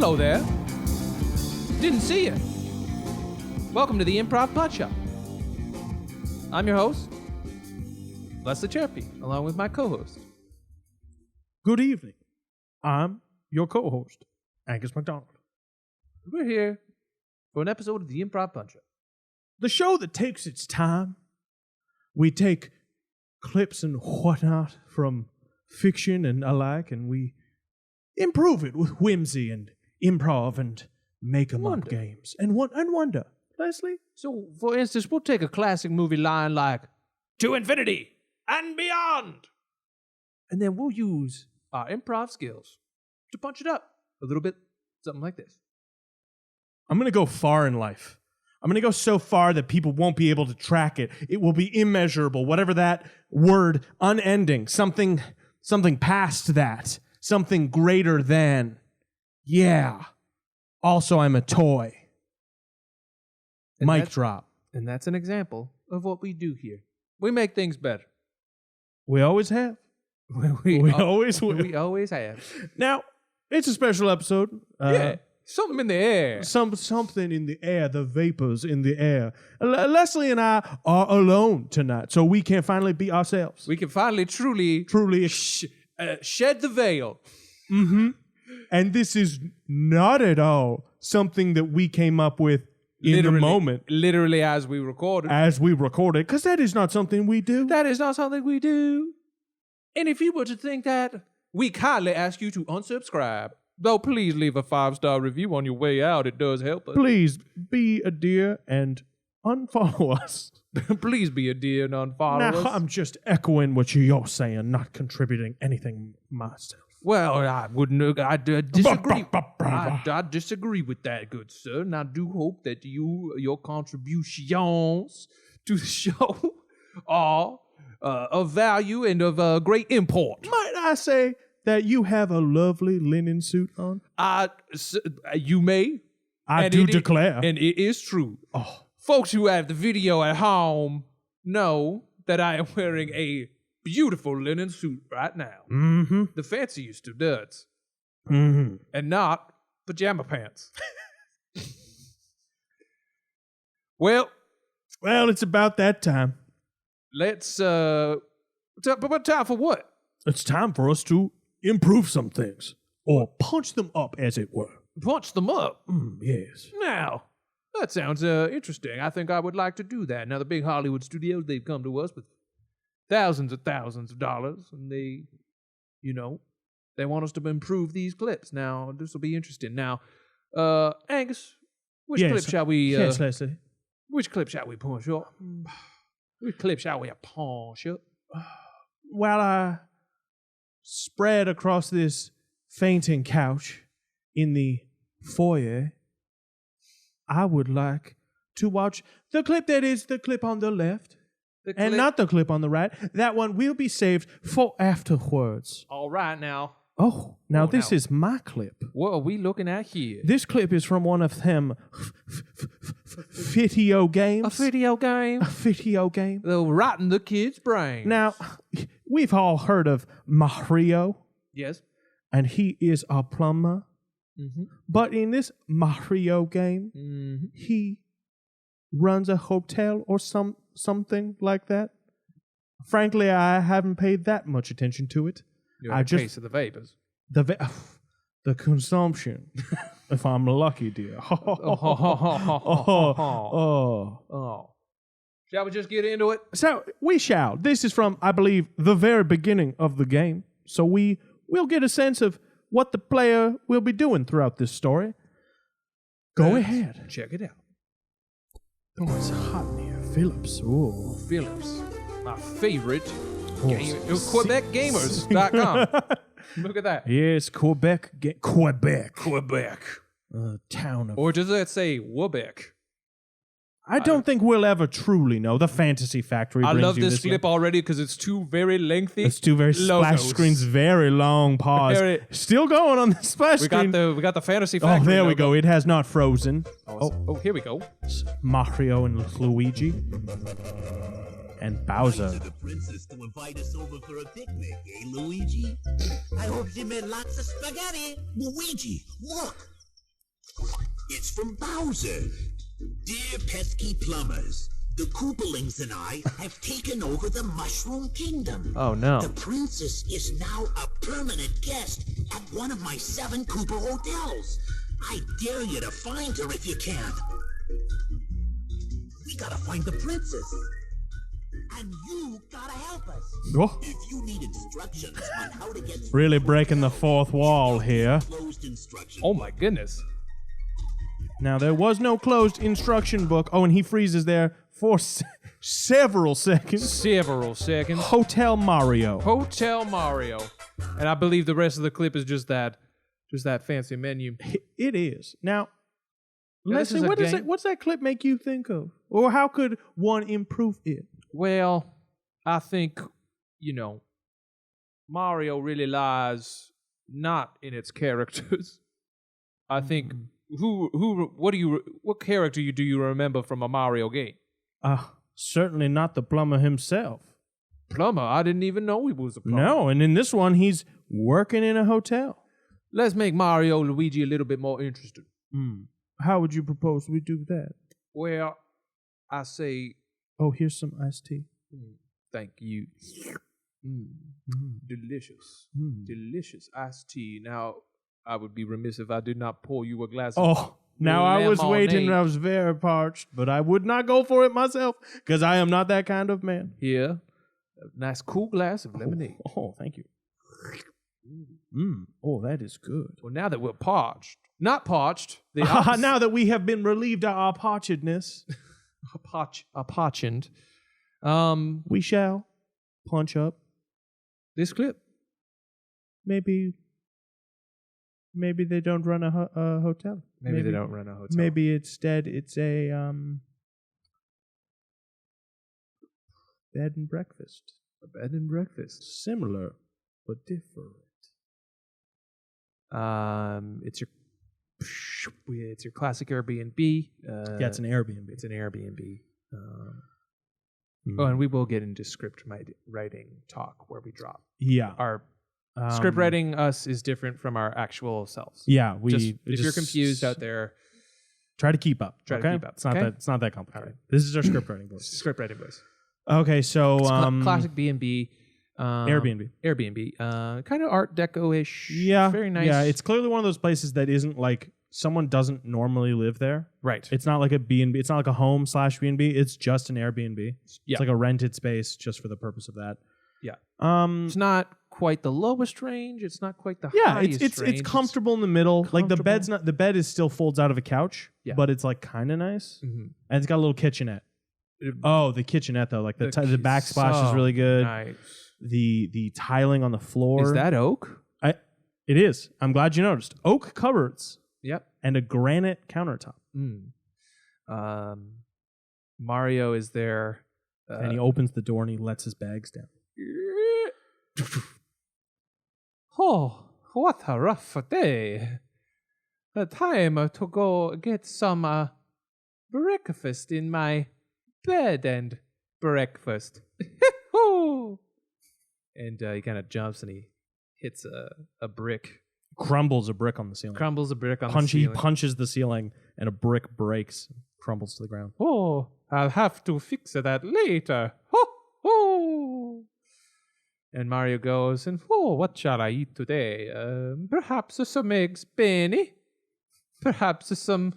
hello there. Didn't see you. Welcome to the Improv Punch Up. I'm your host, Leslie Chirpy, along with my co-host. Good evening. I'm your co-host, Angus McDonald. We're here for an episode of the Improv Punch Up. The show that takes its time. We take clips and whatnot from fiction and alike, and we improve it with whimsy and improv and make 'em up games. And wonder. Leslie? So, for instance, we'll take a classic movie line like, "To infinity and beyond!" And then we'll use our improv skills to punch it up a little bit, something like this. I'm going to go far in life. I'm going to go so far that people won't be able to track it. It will be immeasurable, whatever that word, unending, something past that, something greater than. Yeah. Also, I'm a toy. And Mic drop. And that's an example of what we do here. We make things better. We always have. We always will. We always have. Now, it's a special episode. Yeah. Something in the air. Something in the air, the vapors in the air. Leslie and I are alone tonight, so we can finally be ourselves. We can finally truly shed the veil. Mm-hmm. And this is not at all something that we came up with in the moment. Literally as we recorded. Because that is not something we do. That is not something we do. And if you were to think that, we kindly ask you to unsubscribe. Though please leave a 5-star review on your way out. It does help us. Please be a dear and unfollow us. Please be a dear and unfollow us. I'm just echoing what you're saying, not contributing anything myself. Well, I disagree. I disagree with that, good sir, and I do hope that your contributions to the show are of value and of great import. Might I say that you have a lovely linen suit on? You may. I do declare. And it is true. Oh. Folks who have the video at home know that I am wearing a beautiful linen suit right now. Mm-hmm. The fanciest of duds. Mm-hmm. And not pajama pants. Well, it's about that time. Let's, but time for what? It's time for us to improve some things. Or punch them up, as it were. Punch them up? Yes. Now, that sounds interesting. I think I would like to do that. Now, the big Hollywood studios, they've come to us with thousands of dollars, and they want us to improve these clips. Now, this will be interesting. Now, Angus, which clip shall we... yes, Leslie. Which clip shall we punch up? Which clip shall we punch up? While I spread across this fainting couch in the foyer, I would like to watch the clip that is the clip on the left. And not the clip on the right. That one will be saved for afterwards. All right, now. Oh, now this is my clip. What are we looking at here? This clip is from one of them video games. A video game? A video game. They'll rotten the kid's brain. Now, we've all heard of Mario. Yes. And he is a plumber. Mm-hmm. But in this Mario game, he runs a hotel or something like that. Frankly, I haven't paid that much attention to it. I just case of the vapors. The consumption, if I'm lucky, dear. Shall we just get into it? So we shall. This is from, I believe, the very beginning of the game. So we'll get a sense of what the player will be doing throughout this story. Go ahead. Check it out. Oh, it's hot in here. Phillips. Oh, Phillips. My favorite game. QuebecGamers.com. Look at that. Yes, Quebec. Town of... Or does that say Quebec? I don't think we'll ever truly know. The Fantasy Factory brings I love you this clip already because it's two very lengthy It's two very logos. splash screens, very long pause. Still going on the splash screen. We got the Fantasy Factory. Oh, there logo. we go. It has not frozen. Oh, here we go. Mario and Luigi. And Bowser. To the princess to invite us over for a picnic, eh, Luigi? I hope she made lots of spaghetti. Luigi, look! It's from Bowser. Dear pesky plumbers, the Koopalings and I have taken over the Mushroom Kingdom. Oh, no. The princess is now a permanent guest at one of my 7 Koopa hotels. I dare you to find her if you can. We gotta find the princess. And you gotta help us. Oh, If you need instructions on how to get really breaking the fourth wall here. closed instruction. Oh my goodness. Now, there was no closed instruction book. Oh, and he freezes there for several seconds. Several seconds. Hotel Mario. Hotel Mario. And I believe the rest of the clip is just that fancy menu. It is. Now, Now, this Leslie, is a what does game- it, what's that clip make you think of? Or how could one improve it? Well, I think, Mario really lies not in its characters. I think what character do you remember from a Mario game? Certainly not the plumber himself. Plumber? I didn't even know he was a plumber. No, and in this one, he's working in a hotel. Let's make Mario and Luigi a little bit more interesting. How would you propose we do that? Well, I say Oh, here's some iced tea. thank you. Delicious. Delicious iced tea. Now, I would be remiss if I did not pour you a glass of Oh, now I was waiting. lemonade. I was very parched, but I would not go for it myself because I am not that kind of man. Here. A nice cool glass of lemonade. Oh, thank you. Oh, that is good. Well, now that we're not parched, the Now that we have been relieved of our parchedness, parched, we shall punch up. this clip. Maybe they don't run a hotel. Maybe they don't run a hotel. Maybe instead it's a bed and breakfast. A bed and breakfast. Similar but different. It's your classic Airbnb. Yeah, it's an Airbnb. It's an Airbnb. Oh, and we will get into script writing talk where we drop. Yeah. Our script writing us is different from our actual selves. Yeah, If you're confused out there, try to keep up. Try to keep up, It's not okay? that. It's not that complicated. All right. This is our script writing voice. script writing voice. Okay, so Classic B&B. Airbnb. Kind of Art Deco-ish. Yeah, Very nice. Yeah, it's clearly one of those places that isn't like someone doesn't normally live there. right. It's not like a B&B. It's not like a home / B&B. It's just an Airbnb. Yeah. It's like a rented space just for the purpose of that. Yeah. It's not quite the lowest range. It's not quite the yeah, highest it's range. comfortable in the middle. Like the comfortable. bed's not. The bed is still folds out of a couch. Yeah. But it's like kind of nice, Mhm. and it's got a little kitchenette. Oh, the kitchenette though, like the backsplash is so really good. Nice. The tiling on the floor. Is that oak? It is. I'm glad you noticed. Oak cupboards Yep. and a granite countertop. Mario is there. And he opens the door and he lets his bags down. Oh, what a rough day. Time to go get some breakfast in my bed and breakfast. And he kind of jumps and he hits a brick, Crumbles a brick on the ceiling. crumbles a brick on the He ceiling. punches the ceiling and a brick breaks, crumbles to the ground. Oh, I'll have to fix that later. Ho, ho. And Mario goes, and what shall I eat today? Perhaps some eggs Benny. Perhaps some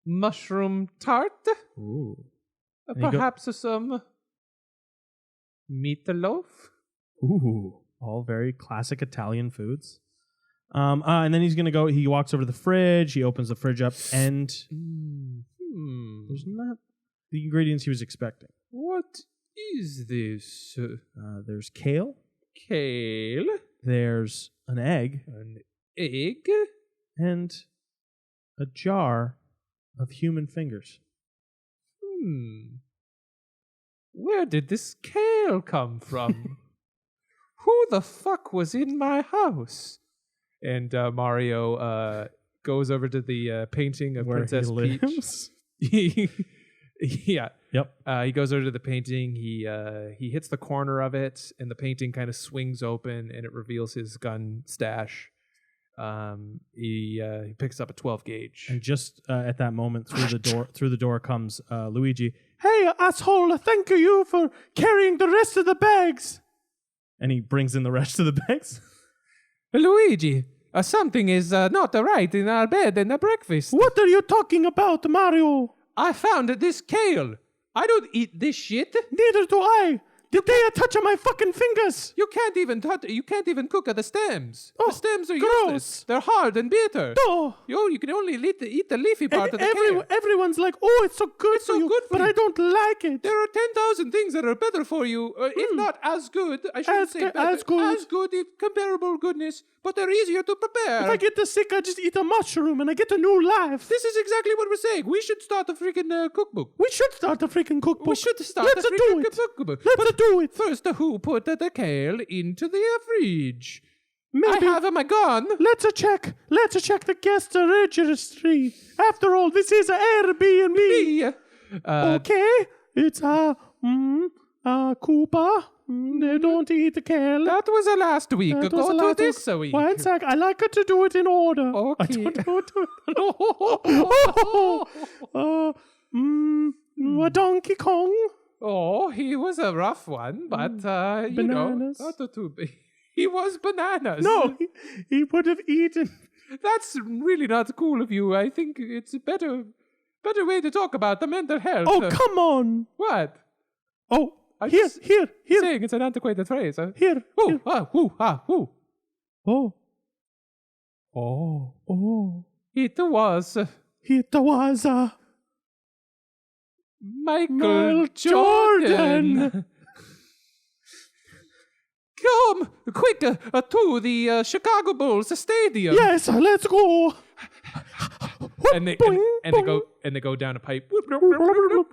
mushroom tart. Ooh. And he go- Perhaps some meatloaf. Ooh. All very classic Italian foods. And then he's gonna go. He walks over to the fridge. He opens the fridge up, and there's not the ingredients he was expecting. What is this? There's kale. Kale? There's an egg An egg? and a jar of human fingers. Where did this kale come from? Who the fuck was in my house? And Mario goes over to the painting of Where Princess he Peach. Yeah. Yep. He goes over to the painting. He hits the corner of it, and the painting kind of swings open, and it reveals his gun stash. He picks up a 12 gauge. And just at that moment, through the door comes Luigi. Hey, asshole! Thank you for carrying the rest of the bags. And he brings in the rest of the bags. Luigi, something is not right in our bed and the breakfast. What are you talking about, Mario? I found this kale. I don't eat this shit. Neither do I. Did they touch my fucking fingers? You can't even cook the stems. Oh, the stems are gross. useless. They're hard and bitter. Oh. You can only eat the leafy part of the kale. Everyone's like, oh, it's so good It's so good for but you. I don't like it. There are 10,000 things that are better for you, if not as good. I shouldn't say better. as good. As good, comparable goodness, but they're easier to prepare. If I get sick, I just eat a mushroom and I get a new life. This is exactly what we're saying. We should start a freaking cookbook. We should start a freaking cookbook. We should start Let's a do freaking it. cookbook. Let's do it. First, who put the kale into the fridge? Maybe. I have my gun. Let's check the guest registry. After all, this is Airbnb. Okay, it's Koopa. They don't eat the kale. That was last week. That Go was to last this week. week. One sec. I like to do it in order. Okay. I don't do it. A Donkey Kong. Oh, he was a rough one, but you know, Bananas. not too big. He was bananas. No, he would have eaten. That's really not cool of you. I think it's a better way to talk about the mental health. Oh, come on. What? Oh, I'm here. Saying it's an antiquated phrase. Huh? Here. Ooh, ooh, ooh. Oh. It was It was Michael Jordan. Come quick to the Chicago Bulls stadium. Yes, let's go. And they go down a pipe. No.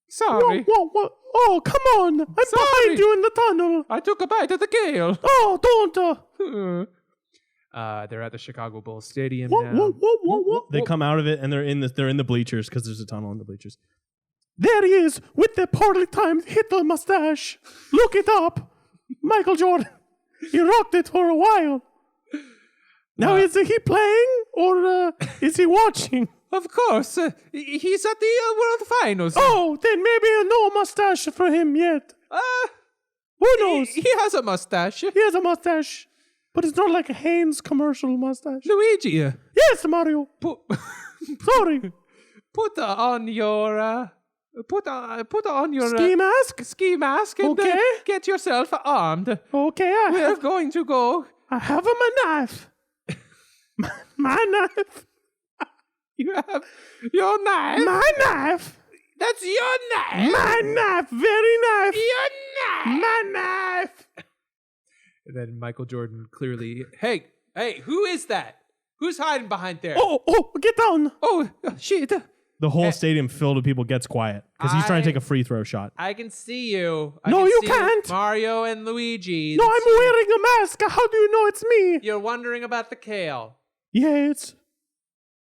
Sorry. Whoa. Oh, come on. I'm behind you in the tunnel. I took a bite of the kale. Oh, don't. They're at the Chicago Bulls stadium Whoa, now. whoa. They come out of it and they're in the bleachers because there's a tunnel in the bleachers. There he is with the poorly timed Hitler mustache. Look it up. Michael Jordan. He rocked it for a while. Now, is he playing or is he watching? Of course. He's at the World Finals. Oh, then maybe no mustache for him yet. Who knows? He has a mustache. He has a mustache, but it's not like a Hanes commercial mustache. Luigi. Yes, Mario. Sorry. Put on your Ski mask? ski mask and Okay. Get yourself armed. Okay, We're going to go. I have my knife. my knife. You have your knife. My knife. That's your knife. My knife. Very knife. Your knife. My knife. And then Michael Jordan clearly, hey, who is that? Who's hiding behind there? Oh, get down. Oh, shit. The whole stadium filled with people gets quiet because he's trying to take a free throw shot. I can see you. No, you can't. Mario and Luigi. No, I'm wearing a mask. How do you know it's me? You're wondering about the kale. Yes.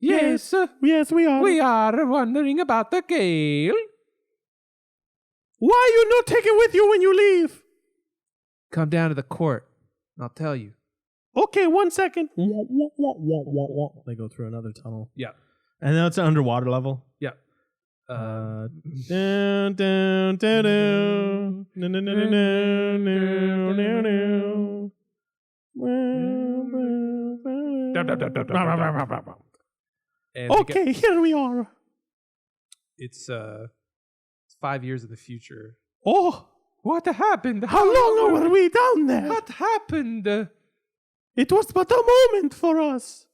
Yes, Yes, we are. we are wondering about the kale. Why are you not taking with you when you leave? Come down to the court, and I'll tell you. Okay, 1 second. They go through another tunnel. Yeah. And now it's an underwater level. Yeah. Down. And Okay, here we are. It's 5 years in the future. Oh, What happened? how long were we down there? What happened? It was but a moment for us.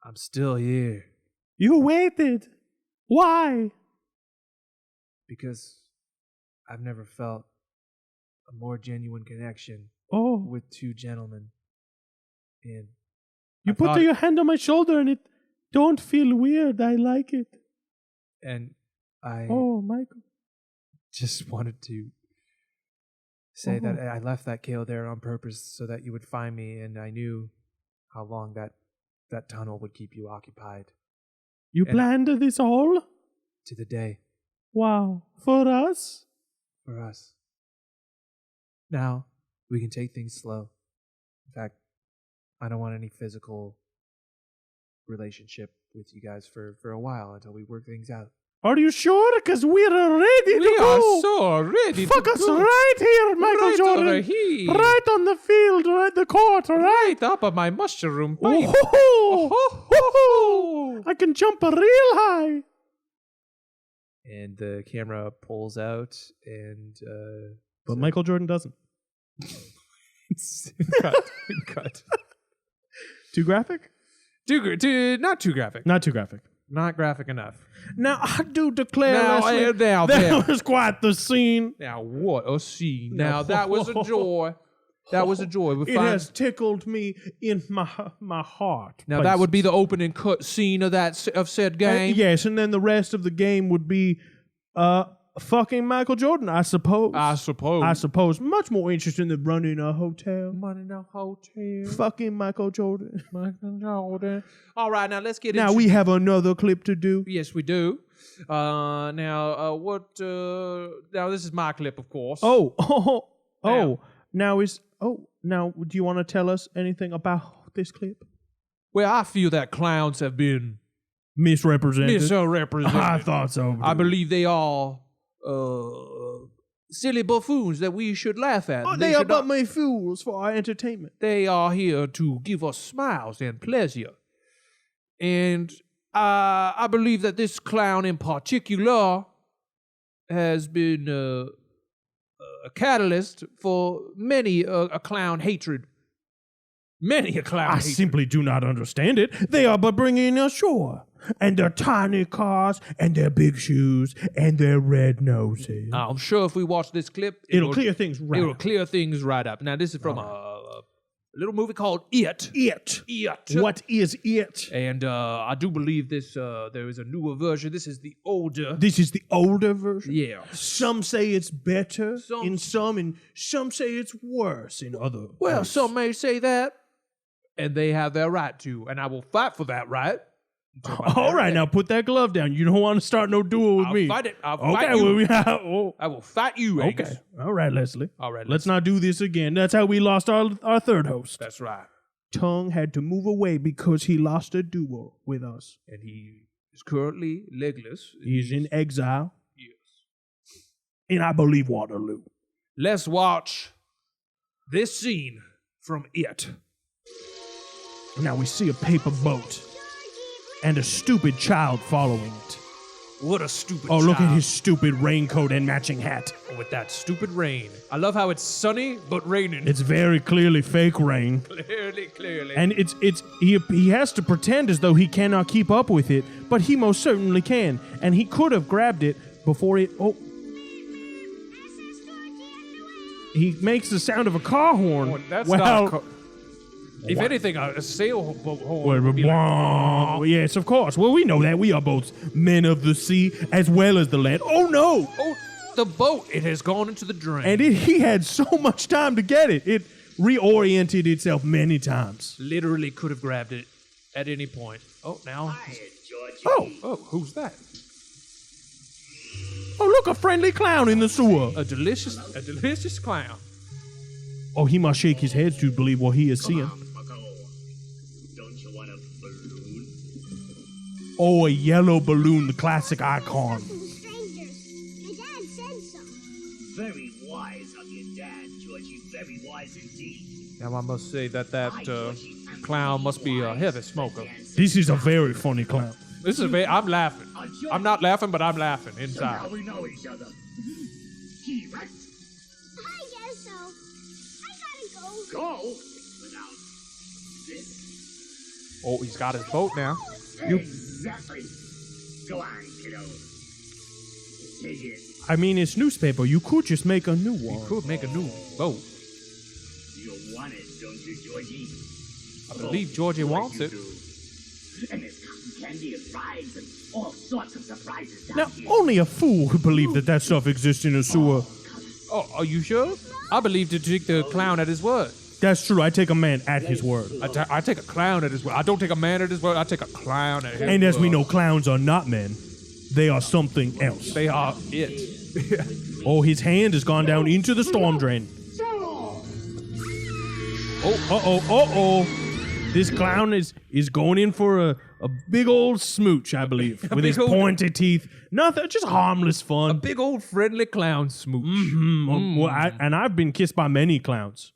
I'm still here You waited. Why? because I've never felt a more genuine connection Oh, with two gentlemen. And you I put thought- your hand on my shoulder and it don't feel weird. I like it. and I Oh, Michael. just wanted to say that I left that kale there on purpose so that you would find me, and I knew how long that that tunnel would keep you occupied You planned this all? to the day Wow. For us? for us. Now, we can take things slow. In fact, I don't want any physical relationship with you guys for a while until we work things out. Are you sure? Because we're ready to go. so ready Fuck us right here, Michael Right Jordan. over here. Right on the field, right the court, right? Right up on my mushroom pipe. Oh, I can jump real high. And the camera pulls out and But Michael Jordan doesn't. cut. Too graphic? Not too graphic. Not too graphic. Not graphic enough. Now, I do declare, Now, Leslie, now, that was quite the scene. Now, what a scene. Now, that was a joy. That was a joy. It has tickled me in my heart. Now, that would be the opening cut scene of said game. Yes, and then the rest of the game would be fucking Michael Jordan, I suppose. I suppose. Much more interesting than running a hotel. Running a hotel. Fucking Michael Jordan. Michael Jordan. All right, now let's get Now into... we have another clip to do. Yes, we do. Now, this is my clip, of course. Now, do you want to tell us anything about this clip? Well, I feel that clowns have been Misrepresented. misrepresented. I thought so. I believe they are silly buffoons that we should laugh at. They are but mere fools for our entertainment. They are here to give us smiles and pleasure. And I believe that this clown in particular has been a catalyst for many a clown hatred. Many a clown I hatred. simply do not understand it. They are but bringing us shore. And their tiny cars, and their big shoes, and their red noses. I'm sure if we watch this clip, It'll clear things right It'll up. clear things right up. Now, this is from a little movie called It. It. It. What is it? And I do believe this. There is a newer version. This is the older. This is the older version? Yeah. Some say it's better Some- in some, and some say it's worse in other. Well, ways. some may say that, and they have their right to, and I will fight for that right. All right, now put that glove down. You don't want to start no duel with I'll me. fight it. I'll Okay, fight you. well, I will fight you, Angus. okay. All right, Leslie. All right, Let's not do this again. That's how we lost our third host. That's right. Tongue had to move away because he lost a duel with us. And he is currently legless. He's in exile, Yes. and I believe Waterloo. Let's watch this scene from It. Now we see a paper boat and a stupid child following it. What a stupid Oh, look at child his stupid raincoat and matching hat. with that stupid rain. I love how it's sunny but raining. It's very clearly fake rain. Clearly. And he has to pretend as though he cannot keep up with it, but he most certainly can. And he could have grabbed it before it. Oh. He makes the sound of a car horn. Oh, that's well, not. If anything, a sailboat horn would be like, yes, of course. Well, we know that. We are both men of the sea as well as the land. Oh, no. oh, the boat, it has gone into the drain. And he had so much time to get it. It reoriented itself many times. Literally could have grabbed it at any point. Oh, now. Hi, Georgie. Oh, who's that? Oh, look, a friendly clown in the sewer. A delicious clown. Oh, he must shake his head to believe what he is seeing. Don't you want a balloon? Oh, a yellow balloon, the classic icon. Strangers. My dad said so. Very wise of your dad, Georgie. Very wise indeed. Now I must say that clown must be a heavy smoker. This is a very funny clown. This is I'm laughing. I'm not laughing, but I'm laughing Now inside. we know each other. T-Rex, I guess so. I gotta go. go without this. Oh, he's got his boat now. Exactly. Go on, kiddo. Dig it. I mean, it's newspaper. You could just make a new one. Could make a new boat. You want it, don't you, Georgie? I believe Georgie wants it. And there's cotton candy and rides and all sorts of surprises down Now, here. only a fool could believe that stuff exists in a sewer. Oh, are you sure? I believe to take the clown at his word. That's true. I take a man at his word. I take a clown at his word. I don't take a man at his word. I take a clown at his word. And as we know, clowns are not men. They are something else. They are it. Oh, his hand has gone down into the storm drain. Oh. This clown is going in for a big old smooch, I believe, with his pointy teeth. Nothing, just harmless fun. A big old friendly clown smooch. Well, I've been kissed by many clowns.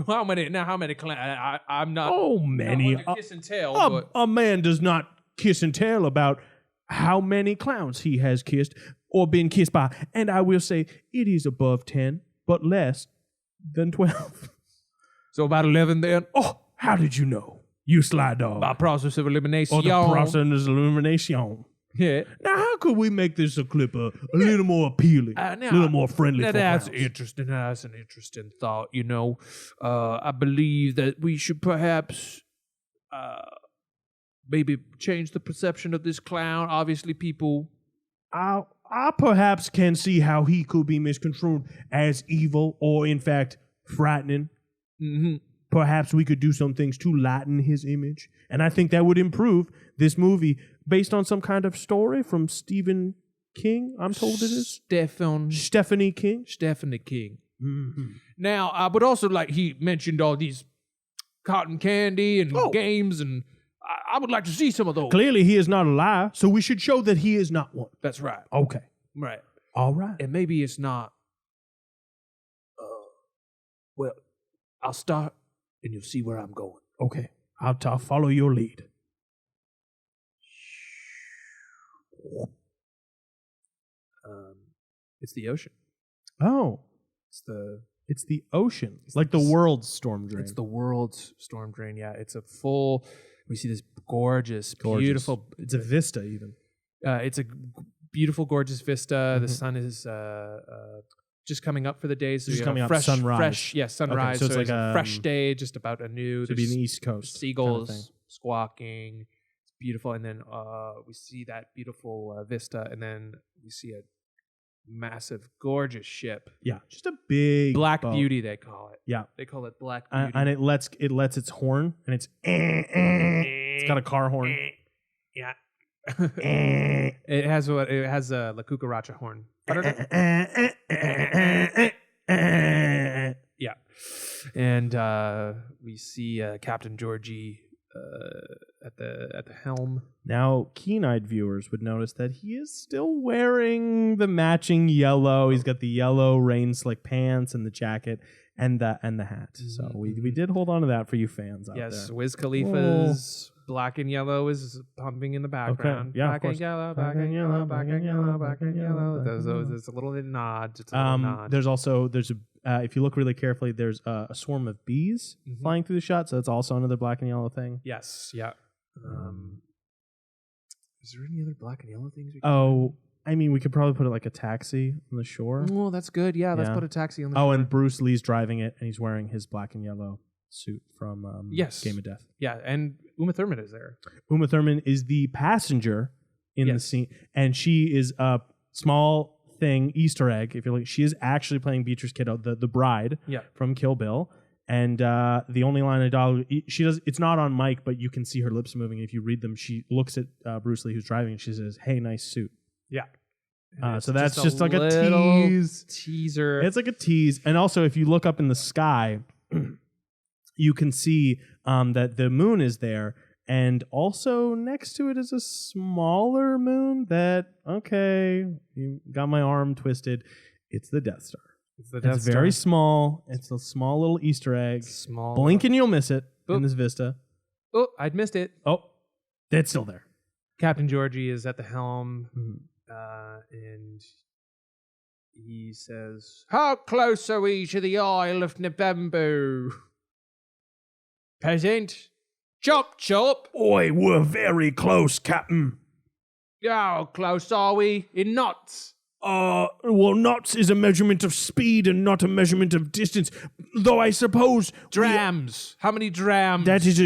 How many clowns? I'm not. Oh, many. Not kiss and tell. A man does not kiss and tell about how many clowns he has kissed or been kissed by. And I will say it is above 10, but less than 12. So about 11 then? Oh, how did you know? You sly dog. By process of elimination. Or the process of elimination. Yeah. Now, how could we make this a clip a little more appealing, a little more friendly for That's clowns? interesting. That's an interesting thought, you know. I believe that we should perhaps maybe change the perception of this clown. Obviously, people... I perhaps can see how he could be misconstrued as evil or, in fact, frightening. Mm-hmm. Perhaps we could do some things to lighten his image. And I think that would improve this movie based on some kind of story from Stephen King, I'm told it is. Stephanie King. Stephanie King. Mm-hmm. Now, I would also like, he mentioned all these cotton candy and games, and I would like to see some of those. Clearly, he is not a liar, so we should show that he is not one. That's right. Okay. Right. All right. And maybe it's not. Well, I'll start, and you'll see where I'm going. Okay. I'll follow your lead. It's the ocean. Oh. It's the ocean. It's like the world's storm drain. It's the world's storm drain, yeah. It's a full, we see this gorgeous, beautiful. It's a vista even. It's a beautiful, gorgeous vista. Mm-hmm. The sun is just coming up for the day. So just you coming have up, sunrise. Sunrise. Okay, so it's like a fresh day, just about anew. To be in the East Coast. Seagulls kind of squawking. It's beautiful. And then we see that beautiful vista, and then we see a massive, gorgeous ship. Yeah, just a big Black boat. Beauty, they call it. Yeah, they call it Black Beauty, and it lets its horn, and it's it's got a car horn. Yeah, it has a La Cucaracha horn. Yeah, and we see Captain Georgie at the helm. Now, keen-eyed viewers would notice that he is still wearing the matching yellow. He's got the yellow rain slick pants and the jacket and the hat. So we did hold on to that for you fans out there. Yes, Wiz Khalifa's black and yellow is pumping in the background. Okay. Yeah, black and yellow, black and yellow, black and yellow, black and yellow. There's a little nod. It's a little nod. There's if you look really carefully, there's a swarm of bees flying through the shot. So it's also another black and yellow thing. Yes. Yeah. Is there any other black and yellow things? I mean, we could probably put it like a taxi on the shore. Oh, that's good. Yeah, let's put a taxi on the shore. Oh, and Bruce Lee's driving it, and he's wearing his black and yellow suit from Game of Death. Yeah, and Uma Thurman is there. Uma Thurman is the passenger in the scene, and she is a small thing, Easter egg, if you're like, she is actually playing Beatrice Kiddo, the bride from Kill Bill. And the only line of dialogue, it's not on mic, but you can see her lips moving. If you read them, she looks at Bruce Lee, who's driving, and she says, "Hey, nice suit." Yeah. So that's just like a teaser. It's like a tease. And also, if you look up in the sky, you can see that the moon is there. And also next to it is a smaller moon that, okay, you got my arm twisted. It's the Death Star. It's very small. It's a small little Easter egg. Blink and you'll miss it in this vista. Oh, I'd missed it. Oh, it's still there. Captain Georgie is at the helm, and he says, "How close are we to the Isle of November?" Peasant, chop, chop. Oi, we're very close, Captain. How close are we in knots? Well, knots is a measurement of speed and not a measurement of distance. Though I suppose drams. How many drams? That is,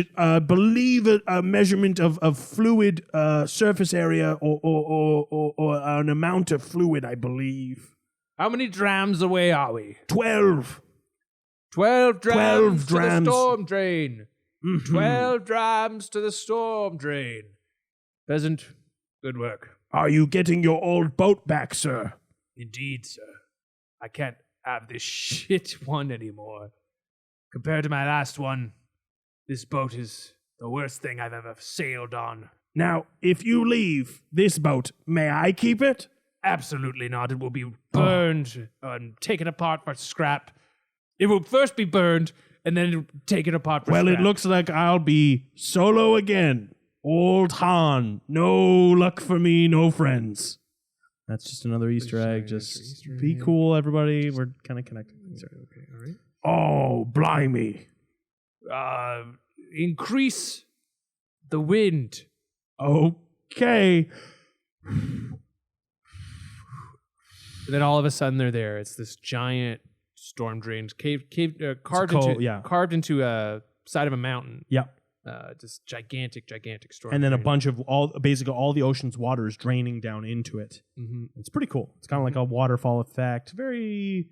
believe a measurement of fluid surface area or an amount of fluid. I believe. How many drams away are we? 12. 12 drams to the drams. storm drain. Mhm. 12 drams to the storm drain. Peasant, good work. Are you getting your old boat back, sir? Indeed, sir. I can't have this shit one anymore. Compared to my last one, this boat is the worst thing I've ever sailed on. Now, if you leave this boat, may I keep it? Absolutely not. It will be burned and taken apart for scrap. It will first be burned and then taken apart for Well, scrap. it looks like I'll be solo again. Old Han. No luck for me, no friends. That's just another Easter egg. Just be cool, everybody. We're kind of connected. Okay, all right. Oh, blimey. Increase the wind. Okay. And then all of a sudden they're there. It's this giant storm drain carved into a side of a mountain. Yep. Just gigantic storm. And then a drain. bunch of basically all the ocean's water is draining down into it. Mm-hmm. It's pretty cool. It's kind of like a waterfall effect. Very,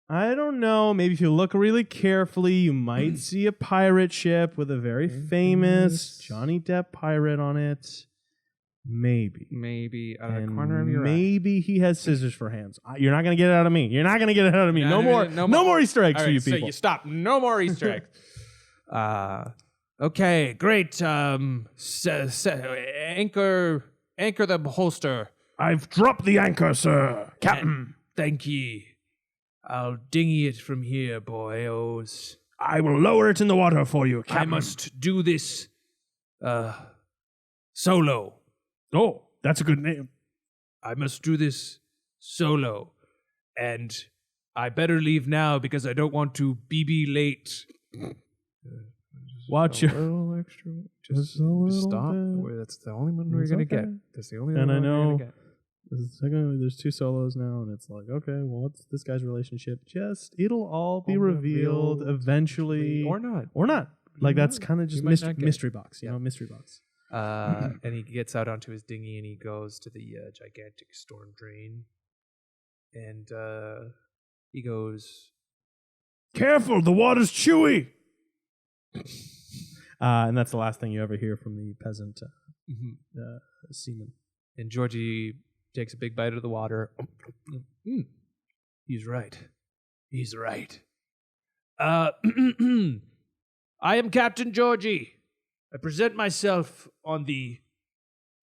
I don't know. Maybe if you look really carefully, you might see a pirate ship with a very famous Johnny Depp pirate on it. Maybe out of the corner of your eye. Maybe he has scissors for hands. You're not gonna get it out of me. You're not gonna get it out of me. No more Easter eggs for you people. So you stop. No more Easter eggs. Okay, great. Anchor the holster. I've dropped the anchor, sir, Captain. Thank ye. I'll dinghy it from here, boyos. I will lower it in the water for you, Captain. I must do this solo. Oh, that's a good name. I must do this solo. And I better leave now because I don't want to be late. Watch your... little extra. Just stop. That's the only one we're going to get. That's the only one And I we're going to know get. there's two solos now, and it's like, okay, well, what's this guy's relationship? It'll all be revealed eventually. Or not. Like, that's kind of just might not get it. mystery box, Yeah. mystery box. And he gets out onto his dinghy and he goes to the gigantic storm drain. And he goes, Careful, the water's chewy! And that's the last thing you ever hear from the peasant seaman. and Georgie takes a big bite of the water. He's right. I am Captain Georgie. I present myself on the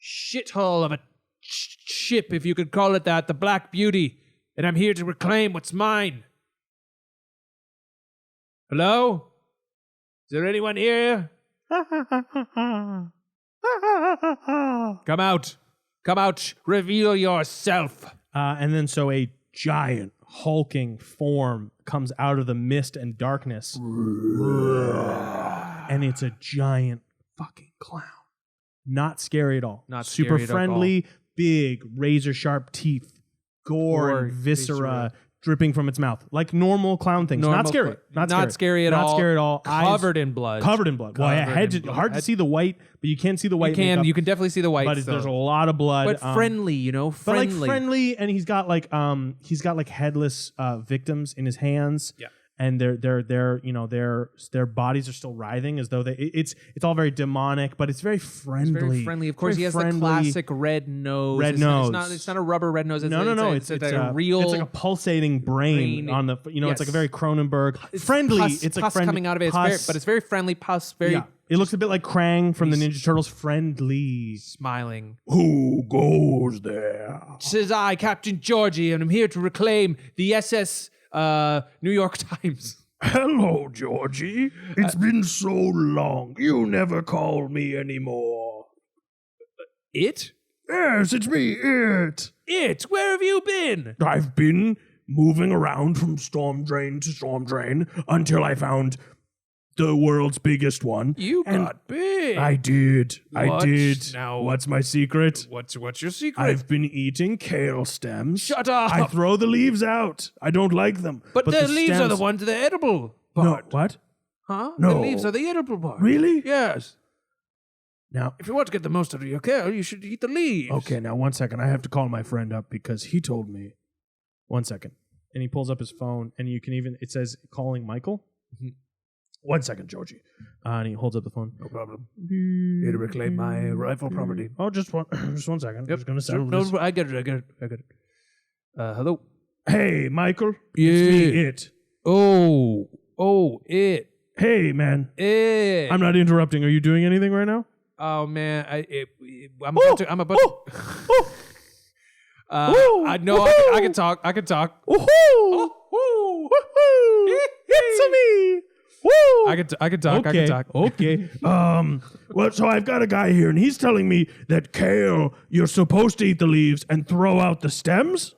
shithole of a ship, if you could call it that, the Black Beauty, and I'm here to reclaim what's mine. Hello? Is there anyone here? Come out. Reveal yourself. And then so a giant hulking form comes out of the mist and darkness. And it's a giant fucking clown. Not scary at all. Not super scary at friendly, big, razor sharp teeth, gore and viscera dripping from its mouth. Like normal clown things. Not scary. Not scary at all. Covered in blood. Covered in blood. Well, hard to see the white, but you can see the white makeup. You can definitely see the white. But there's a lot of blood. But friendly, friendly. But like friendly, and he's got like headless victims in his hands. Yeah. And their bodies are still writhing as though it's all very demonic, but it's very friendly. It's very friendly. Of course, he has the classic red nose. It's not a rubber red nose. No. It's like a real. It's like a pulsating brain on the. It's like a very Cronenberg. It's friendly. It's like friendly coming out of it. But it's very friendly pus. Very. Yeah. It looks a bit like Krang from the Ninja Turtles. Friendly, smiling. Who goes there? Says I, Captain Georgie, and I'm here to reclaim the SS. New York Times. Hello, Georgie. It's been so long. You never call me anymore. It? Yes, it's me, It. Where have you been? I've been moving around from storm drain to storm drain until I found the world's biggest one. You got big. I did. Now, what's my secret? What's your secret? I've been eating kale stems. Shut up. I throw the leaves out. I don't like them. But the leaves are the ones that are edible part. No, what? Huh? No. The leaves are the edible part. Really? Yes. Now, if you want to get the most out of your kale, you should eat the leaves. Okay, now 1 second. I have to call my friend up because he told me. 1 second. And he pulls up his phone, and you can even, it says calling Michael. 1 second, Georgie. And he holds up the phone. No problem. Here to reclaim my rightful property. Oh, just 1 second. Yep. Just gonna settle No, this. I get it. Hello. Hey, Michael. Yeah. It's me, it. Oh, it. Hey, man. It. I'm not interrupting. Are you doing anything right now? Oh man, I'm about to. I know I can talk. I can talk. Woohoo! It's me. Woo! I can talk. Okay. I can talk. Okay. Well, so I've got a guy here, and he's telling me that kale, you're supposed to eat the leaves and throw out the stems.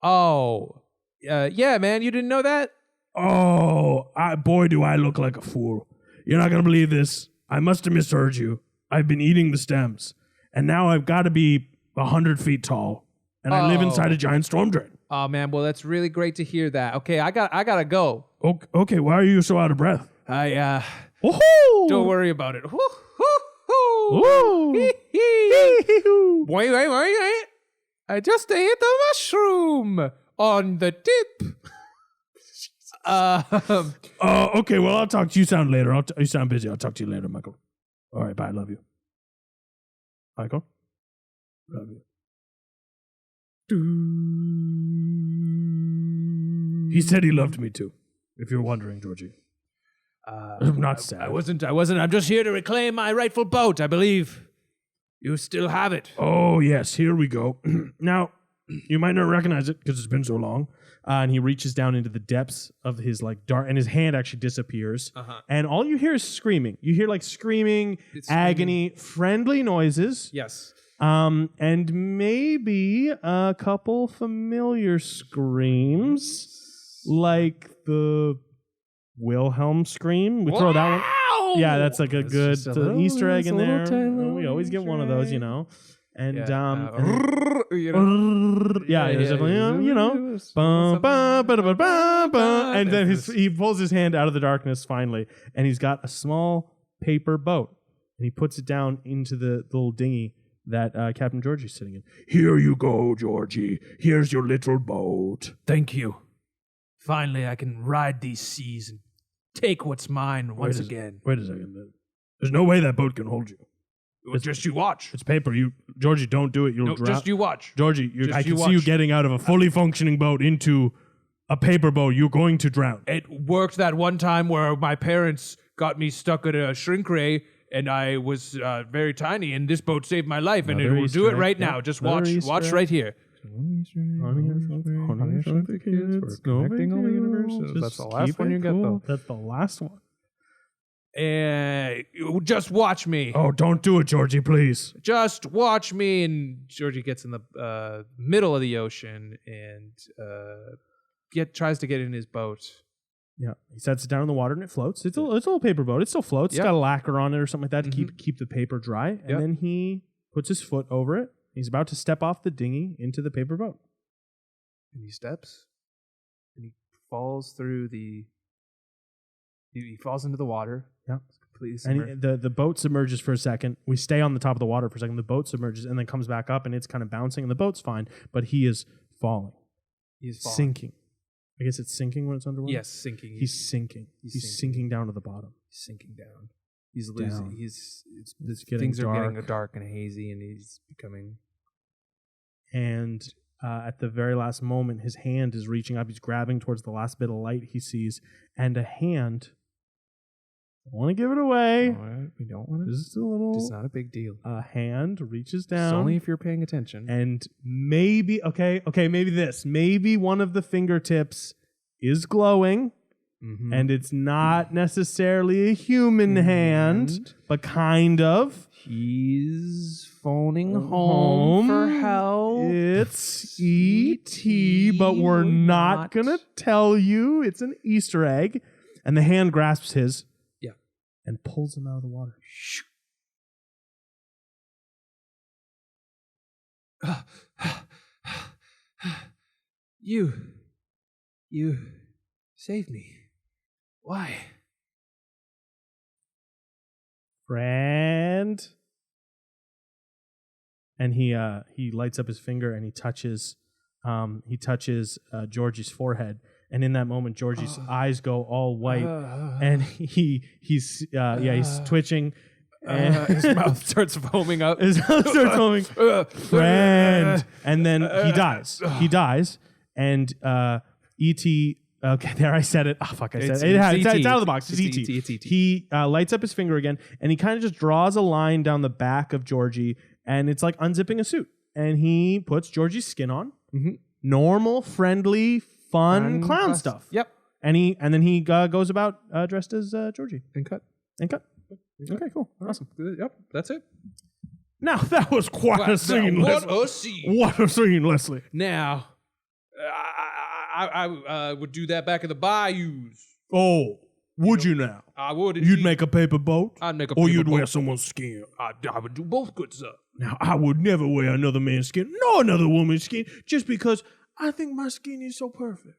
Oh, yeah, man. You didn't know that? Oh, boy, do I look like a fool. You're not going to believe this. I must have misheard you. I've been eating the stems, and now I've got to be 100 feet tall, and I live inside a giant storm drain. Oh man, well that's really great to hear that. Okay, I gotta go. Okay, why are you so out of breath? Woohoo! Don't worry about it. Woo! Wait. I just ate the mushroom on the tip. Okay, well, I'll talk to you. Sound later. You sound busy. I'll talk to you later, Michael. All right, bye. I love you. Michael? Love you. He said he loved me too, if you're wondering, Georgie. I'm not sad. I wasn't. I'm just here to reclaim my rightful boat. I believe you still have it. Oh, yes. Here we go. Now, you might not recognize it because it's been so long. And he reaches down into the depths of his dark, and his hand actually disappears. And all you hear is screaming. You hear screaming, agony, friendly noises. Yes. And maybe a couple familiar screams, like the Wilhelm scream. We throw that one. Yeah, that's like a good Easter egg in there. We always get one of those, you know. And there's definitely, and then he pulls his hand out of the darkness finally, and he's got a small paper boat, and he puts it down into the little dinghy that Captain Georgie's sitting in. Here you go, Georgie. Here's your little boat. Thank you. Finally, I can ride these seas and take what's mine once again. Wait a second. There's no way that boat can hold you. Just you watch. It's paper. Georgie, don't do it. You'll drown. Just you watch. Georgie, I can see you getting out of a fully functioning boat into a paper boat. You're going to drown. It worked that one time where my parents got me stuck at a shrink ray, and I was very tiny, and this boat saved my life, and it will do it right now. Just watch. Watch right here. Connecting all the universes. That's the last one you get, though. That's the last one. Just watch me. Oh, don't do it, Georgie, please. Just watch me. And Georgie gets in the middle of the ocean and tries to get in his boat. Yeah, he sets it down in the water and it floats. It's a little paper boat. It still floats. It's got a lacquer on it or something like that to keep the paper dry. And then he puts his foot over it. He's about to step off the dinghy into the paper boat. And he steps, and he falls through He falls into the water. Yeah. Completely submerged. And the boat submerges for a second. We stay on the top of the water for a second. The boat submerges and then comes back up, and it's kind of bouncing, and the boat's fine, but he is falling. He is falling. Sinking. I guess it's sinking when it's underwater? Yes, sinking. He's sinking. He's sinking down to the bottom. He's sinking down. He's losing. Things are getting dark and hazy, and he's becoming... And at the very last moment, his hand is reaching up. He's grabbing towards the last bit of light he sees, and a hand... I don't want to give it away. We don't want to. Just a little. It's not a big deal. A hand reaches down. It's only if you're paying attention. And maybe, maybe this. Maybe one of the fingertips is glowing, and it's not necessarily a human hand, but kind of. He's phoning home for help. It's E.T., but we're not going to tell you. It's an Easter egg. And the hand grasps his. And pulls him out of the water. You saved me. Why? Friend. And he lights up his finger and he touches Georgie's forehead. And in that moment, Georgie's eyes go all white, and he's twitching, and his mouth starts foaming up. his mouth starts foaming. Friend, and then he dies. He dies, and E.T. Okay, there I said it. Oh fuck, I said it. It's out of the box. It's E.T. He lights up his finger again, and he kind of just draws a line down the back of Georgie, and it's like unzipping a suit. And he puts Georgie's skin on. Mm-hmm. Normal, friendly, fun clown stuff. Yep. And then he goes about dressed as Georgie. And cut. Okay, cool. Awesome. Yep, that's it. Now, that was quite a scene, What Leslie. a scene. What a scene, Leslie. Now, I would do that back in the bayous. Oh, would you now? I would. You'd make a paper boat? I'd make a Or paper you'd wear boat. someone's skin? I would do both good stuff. Now, I would never wear another man's skin, nor another woman's skin, just because I think my skin is so perfect.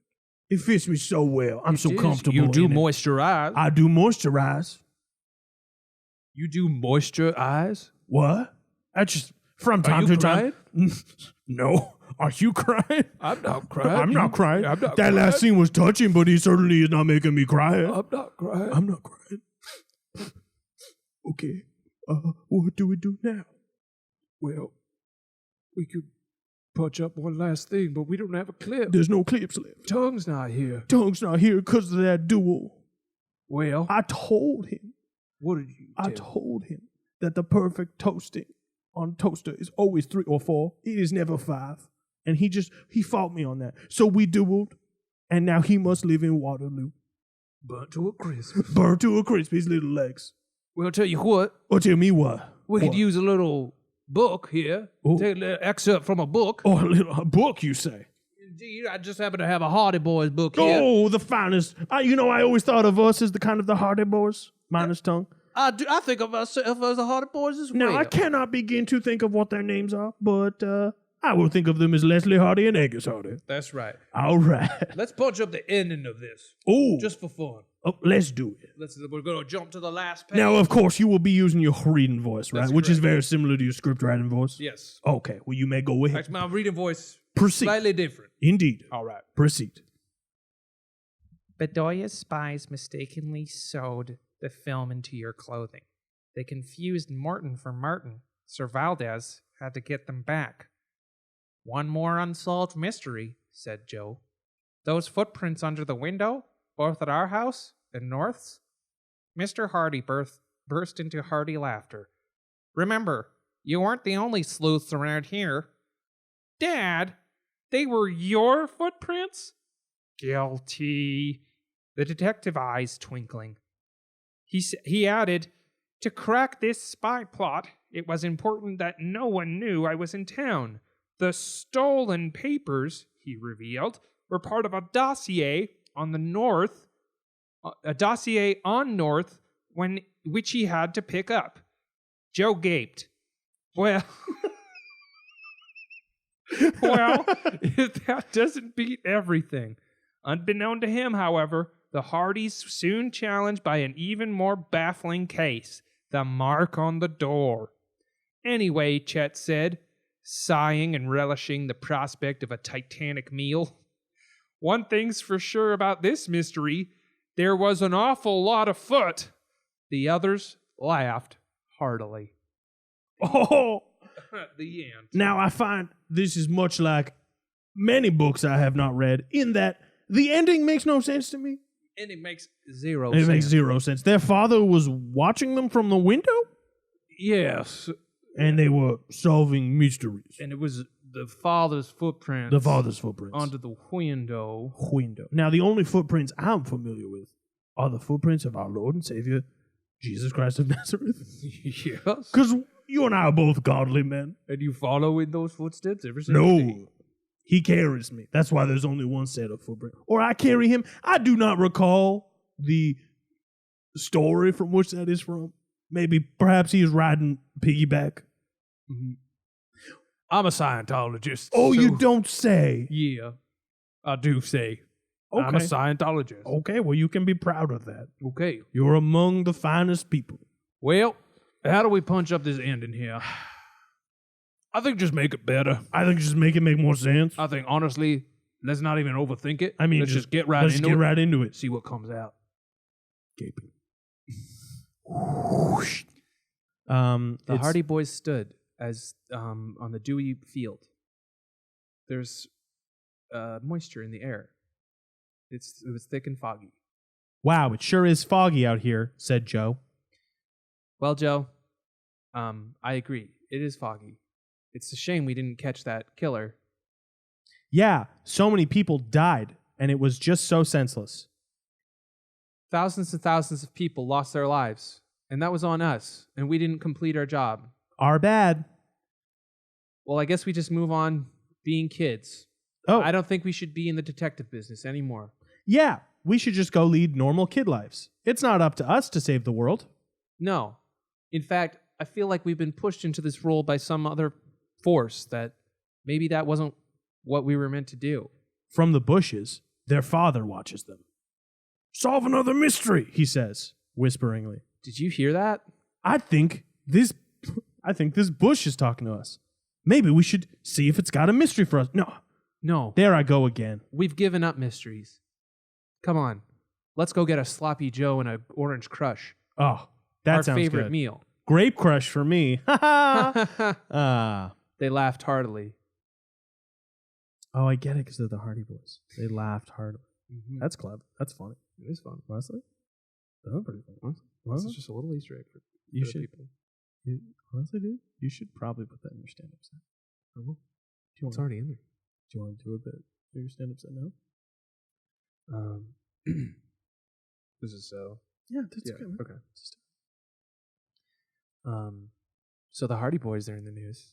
It fits me so well. I'm so comfortable. You do in it. moisturize. I do moisturize. You do moisturize? What? I just, from Are time you to time. crying? No. Are you crying? I'm not crying. I'm not crying. I'm not that crying. last scene was touching, but he certainly is not making me cry. I'm not crying. I'm not crying. Okay. What do we do now? Well, we could punch up one last thing, but we don't have a clip. There's no clips left. Tongue's not here. Tongue's not here because of that duel. Well, I told him. what did you I tell? told him that the perfect toasting on toaster is always 3 or 4. It is never 5. And he fought me on that. So we dueled, and now he must live in Waterloo. Burnt to a crisp. Burned to a crisp, his little legs. Well, I'll tell you what. Or tell me what? We could What? use a little book here. Oh. Take a little excerpt from a book. Or a book, you say? Indeed, I just happen to have a Hardy Boys book here. Oh, the finest. I always thought of us as the kind of the Hardy Boys, minus tongue. I think of myself as a Hardy Boys as well. Now, I cannot begin to think of what their names are, but I will think of them as Leslie Hardy and Angus Hardy. That's right. All right. Let's punch up the ending of this. Oh, Just for fun. let's do it. We're going to jump to the last page. Now, of course, you will be using your reading voice, right? That's Which is correct. very similar to your script writing voice. Yes. Okay, well, you may go ahead. Actually, my reading voice Proceed. slightly different. Indeed. All right. Proceed. Bedoya's spies mistakenly sewed the film into your clothing. They confused Morton for Martin. Sir Valdez had to get them back. One more unsolved mystery, said Joe. Those footprints under the window, both at our house and North's? Mr. Hardy burst into hearty laughter. Remember, you weren't the only sleuths around here. Dad, they were your footprints? Guilty. The detective eyes twinkling. He added, to crack this spy plot, it was important that no one knew I was in town. The stolen papers, he revealed, were part of a dossier on North, which he had to pick up. Joe gaped. Well, if that doesn't beat everything. Unbeknown to him, however, the Hardys soon challenged by an even more baffling case, the mark on the door. Anyway, Chet said, sighing and relishing the prospect of a titanic meal. One thing's for sure about this mystery, there was an awful lot afoot. The others laughed heartily. Oh, The end. now I find this is much like many books I have not read, in that the ending makes no sense to me. And it makes zero It sense. makes 0 sense. Their father was watching them from the window, Yes. and they were solving mysteries. And it was the father's footprints. The father's footprints. Onto the window. Window. Now, the only footprints I'm familiar with are the footprints of our Lord and Savior, Jesus Christ of Nazareth. Yes. Because you and I are both godly men. And you follow in those footsteps every single day. No. He carries me. That's why there's only one set of footprints. Or I carry him. I do not recall the story from which that is from. Perhaps he is riding piggyback. Mhm. I'm a Scientologist. Oh, so- you don't say. Yeah. I do say. I'm a Okay. Scientologist. Okay, well, you can be proud of that. Okay. You're among the finest people. Well, how do we punch up this ending here? I think just make it better. I think just make it make more sense. I think, honestly, Let's not even overthink it. I mean, let's just get right let's into get it. right into it. See what comes out. Gaping. The It's- Hardy Boys stood as on the dewy field. There's moisture in the air. It was thick and foggy. Wow, it sure is foggy out here, said Joe. Well, Joe, I agree. It is foggy. It's a shame we didn't catch that killer. Yeah, so many people died, and it was just so senseless. Thousands and thousands of people lost their lives, and that was on us, and we didn't complete our job. Our bad. Well, I guess we just move on being kids. Oh, I don't think we should be in the detective business anymore. yeah, we should just go lead normal kid lives. It's not up to us to save the world. No. In fact, I feel like we've been pushed into this role by some other force that maybe that wasn't what we were meant to do. From the bushes, their father watches them. Solve another mystery, he says, whisperingly. Did you hear that? I think this bush is talking to us. Maybe we should see if it's got a mystery for us. No. There I go again. We've given up mysteries. Come on. Let's go get a sloppy Joe and an orange crush. Oh, that Our sounds favorite good. meal. Grape crush for me. Ah. They laughed heartily. Oh, I get it because they're the Hardy Boys. They laughed heartily. Mm-hmm. That's clever. That's funny. It is fun. Honestly, that's pretty funny. This is just a little Easter egg for You the should, people. honestly, dude, you should probably put that in your stand-up set. I will. Do you It's want, already in there. do you want to do a bit for your stand-up set now? This is so. Yeah, that's Yeah, okay. Man. okay. So the Hardy Boys are in the news.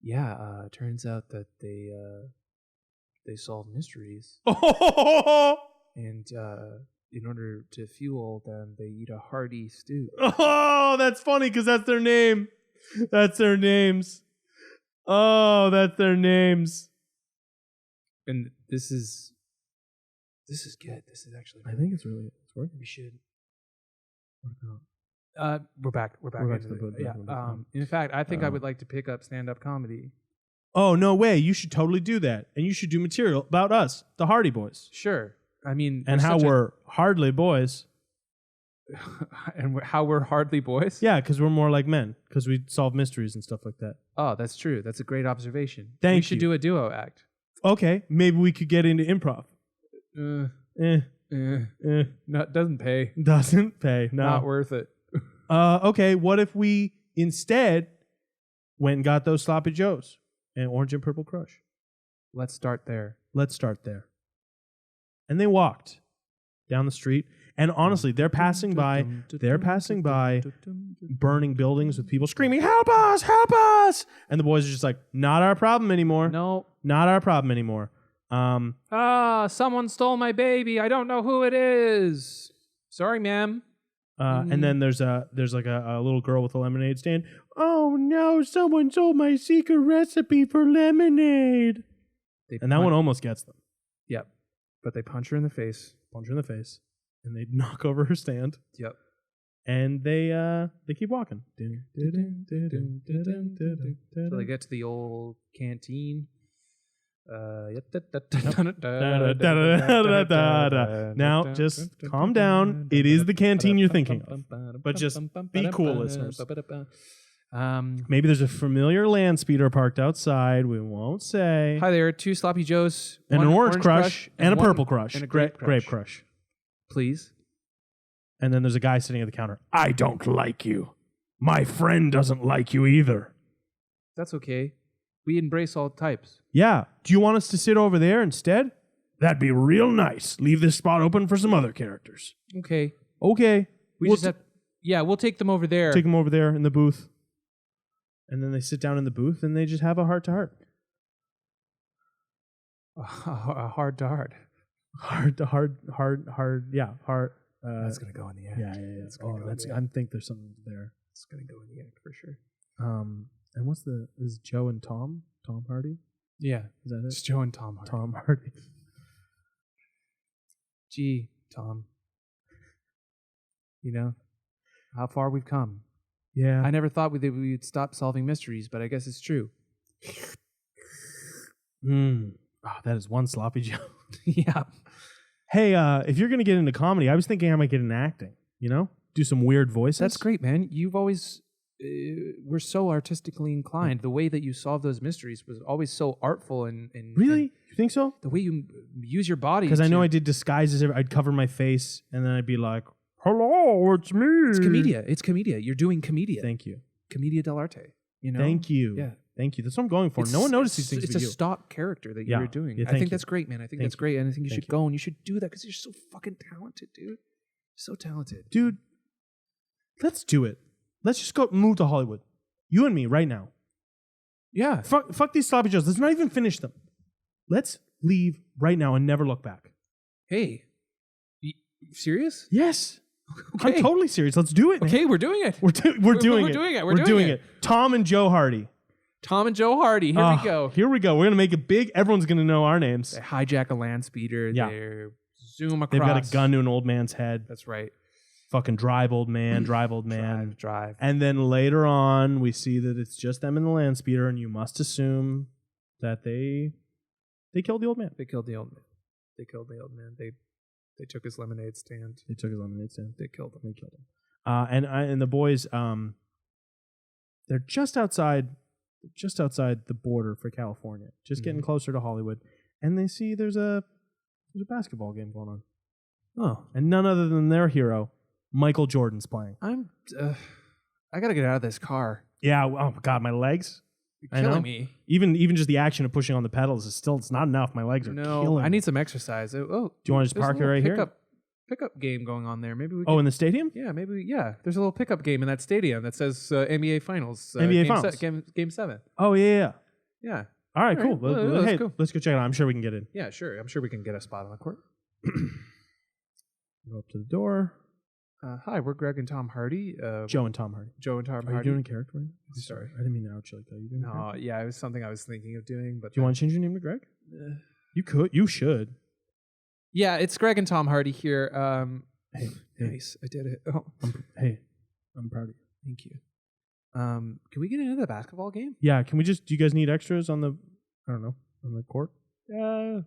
Yeah, turns out that they solve mysteries, and in order to fuel them, they eat a hearty stew. Oh, that's funny because that's their name. That's their names. Oh, that's their names. And this is good. This is actually. I think it's working. we should. Work out. We're back. We're back. We're back into to the it. book, Yeah. yeah. In fact, I think I would like to pick up stand-up comedy. Oh, no way. You should totally do that. And you should do material about us, the Hardy Boys. Sure. I mean, And how we're hardly boys. how we're hardly boys. Yeah, because we're more like men. Because we solve mysteries and stuff like that. Oh, that's true. That's a great observation. We Thank should you. do a duo act. Okay, maybe we could get into improv. No, it doesn't pay. Doesn't pay. No. Not worth it. Okay, what if we instead went and got those sloppy joes and orange and purple crush? Let's start there. Let's start there. And they walked down the street, and honestly, they're passing by burning buildings with people screaming, "Help us! Help us!" And the boys are just like, "Not our problem anymore. No. Not our problem anymore." Someone stole my baby. I don't know who it is. Sorry, ma'am. And then there's like a little girl with a lemonade stand. Oh no! Someone stole my secret recipe for lemonade. And that one almost gets them. Yep. But they punch her in the face. Punch her in the face, and they knock over her stand. Yep. And they keep walking. So they get to the old canteen. Now, just calm down. It is the canteen you're thinking of. But just be cool, listeners. Maybe there's a familiar land speeder parked outside. We won't say. Hi there, 2 sloppy joes, And one an orange crush and a one- purple crush. and a grape crush. Grape crush. Please. And then there's a guy sitting at the counter. I don't like you. My friend doesn't like you either. That's okay. We embrace all types. Yeah. Do you want us to sit over there instead? That'd be real nice. Leave this spot open for some other characters. Okay. Okay. We'll take them over there. Take them over there in the booth. And then they sit down in the booth and they just have a heart-to-heart. Hard to hard. Yeah, heart. That's going to go in the act. Yeah. I think there's something there. It's going to go in the act for sure. And is Joe and Tom Hardy? Yeah. Is that It's it? Joe and Tom Hardy. Tom Hardy. Gee, Tom. You know, how far we've come. Yeah. I never thought we'd stop solving mysteries, but I guess it's true. Oh, that is one sloppy Joe. Yeah. Hey, if you're gonna get into comedy, I was thinking I might get into acting. You know, do some weird voices. That's great, man. You've always were so artistically inclined. The way that you solve those mysteries was always so artful and Really? and You think so? the way you use your body. Because I know I did disguises. I'd cover my face and then I'd be like, "Hello, it's me." It's comedia. It's comedia. You're doing comedia. Thank you. Commedia dell'arte. You know. Thank you. Yeah. Thank you. That's what I'm going for. No one noticed these things It's but a you. stock character that Yeah. you're doing. Yeah, I thank think you. that's great, man. I think Thank that's great. And I think you Thank should you. go and you should do that because you're so fucking talented, dude. So talented. Dude, let's do it. Let's just go move to Hollywood. You and me right now. Yeah. Fuck these sloppy joes. Let's not even finish them. Let's leave right now and never look back. Hey. Serious? Yes. Okay. I'm totally serious. Let's do it, man. Okay, we're doing it. We're doing it. We're doing it. We're doing it. Tom and Joe Hardy. Tom and Joe Hardy. Here we go. Here we go. We're going to make it big. Everyone's going to know our names. They hijack a land speeder. Yeah. They zoom across. They've got a gun to an old man's head. That's right. Fucking drive, old man. Drive, old man. Drive. And then later on, we see that it's just them in the land speeder, and you must assume that they killed the old man. They killed the old man. They killed the old man. They took his lemonade stand. They took his lemonade stand. They killed him. They killed him. And the boys, they're just outside the border for California, just getting closer to Hollywood, and they see there's a basketball game going on. Oh, And none other than their hero, Michael Jordan's playing. I gotta get out of this car. Yeah. Oh my God, my legs. You're killing me. Even just the action of pushing on the pedals it's not enough. My legs are killing. I me. need some exercise. Oh, Do you want to just there's park a it little right here? Pickup game going on there. Maybe we. Oh, in the stadium? Yeah, maybe. Yeah, there's a little pickup game in that stadium that says NBA Finals. NBA game Finals. Game 7. Oh yeah. Yeah. All right, All cool. right, well, Hey, let's go. let's go check it out. I'm sure we can get in. Yeah, sure. I'm sure we can get a spot on the court. Go up to the door. Hi, we're Greg and Tom Hardy. Joe and Tom Hardy. Joe and Tom Are you Hardy. doing a character? Right? Sorry. I didn't mean to out you like that. You doing a No, character? yeah, it was something I was thinking of doing, but Do you want to change your name to Greg? You could. You should. Yeah, it's Greg and Tom Hardy here. Hey, Nice, I did it. Oh, I'm proud of you. thank you. Can we get into the basketball game? Yeah, can we just? Do you guys need extras on the? I don't know, on the court. Yeah,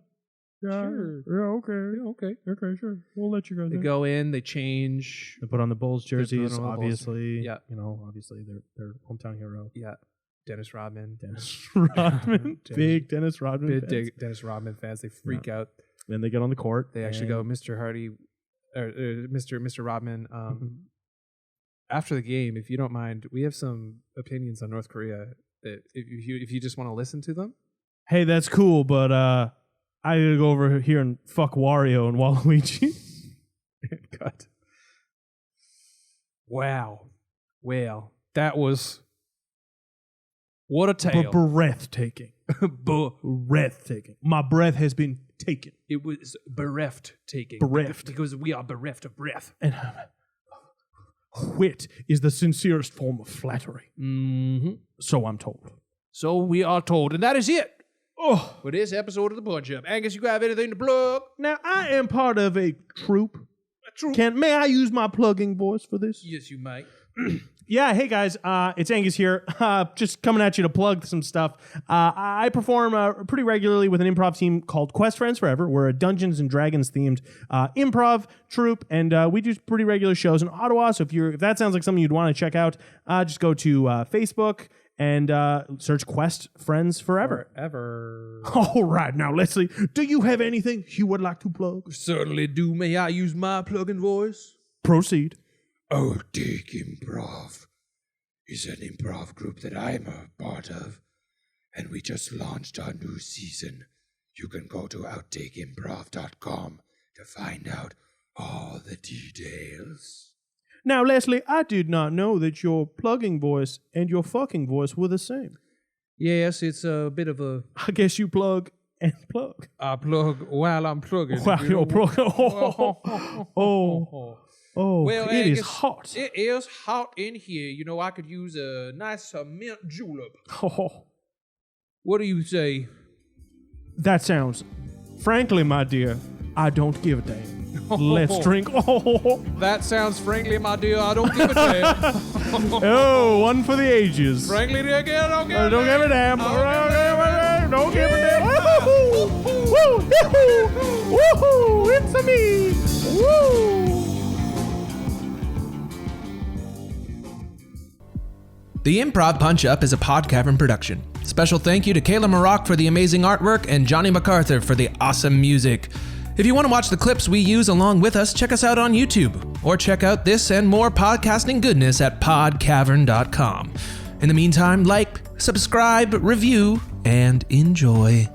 sure. Yeah. Okay. Yeah, okay. Okay. Sure. We'll let you guys. They in. go in, they change. They put on the Bulls put on jerseys. the Bulls. Obviously. Yeah. You know, obviously they're hometown hero. Yeah, Dennis Rodman. Dennis Rodman. Big Dennis Rodman. Big fans. Dennis Rodman fans. They freak out. Then they get on the court. They actually go, Mr. Hardy, or Mr. Rodman. After the game, if you don't mind, we have some opinions on North Korea. That if you just want to listen to them. Hey, that's cool, but I gotta go over here and fuck Wario and Waluigi. Cut. Wow. Well, that was what a tale. Breathtaking. Breathtaking. My breath has been taken. It was bereft taking. Bereft. Because we are bereft of breath. And wit is the sincerest form of flattery. Mm-hmm. So I'm told. So we are told, and that is it Oh, for this episode of the Punch Up. Angus, you have anything to plug? now I am part of a troupe. True. May I use my plugging voice for this? Yes, you might. Yeah, hey guys, it's Angus here. Just coming at you to plug some stuff. I perform pretty regularly with an improv team called Quest Friends Forever. We're a Dungeons and Dragons themed improv troupe, and we do pretty regular shows in Ottawa. So if that sounds like something you'd want to check out, just go to Facebook and search Quest Friends Forever. Forever. All right, now Leslie, do you have anything you would like to plug? Certainly do. May I use my plug-in voice? Proceed. Oh, Dig Improv is an improv group that I'm a part of, and we just launched our new season. You can go to outtakeimprov.com to find out all the details. Now, Leslie, I did not know that your plugging voice and your fucking voice were the same. Yes, it's a bit of a... I guess you plug and plug. I plug while I'm plugging. While you're plugging. Oh, Well, it is Angus, hot. It is hot in here. You know, I could use a nice mint julep. What do you say? That sounds, frankly, my dear, I don't give a damn. Let's drink. Oh, That sounds frankly, my dear. I don't give a damn. oh, one for the ages. Frankly, dear, I don't give a Don't give a damn. Don't give a damn. Woohoo! Woo! Yahoo! Woohoo! It's a me. Woo! The Improv Punch-Up is a PodCavern production. Special thank you to Kayla Maroc for the amazing artwork and Johnny MacArthur for the awesome music. If you want to watch the clips we use along with us, check us out on YouTube, or check out this and more podcasting goodness at PodCavern.com. In the meantime, like, subscribe, review, and enjoy.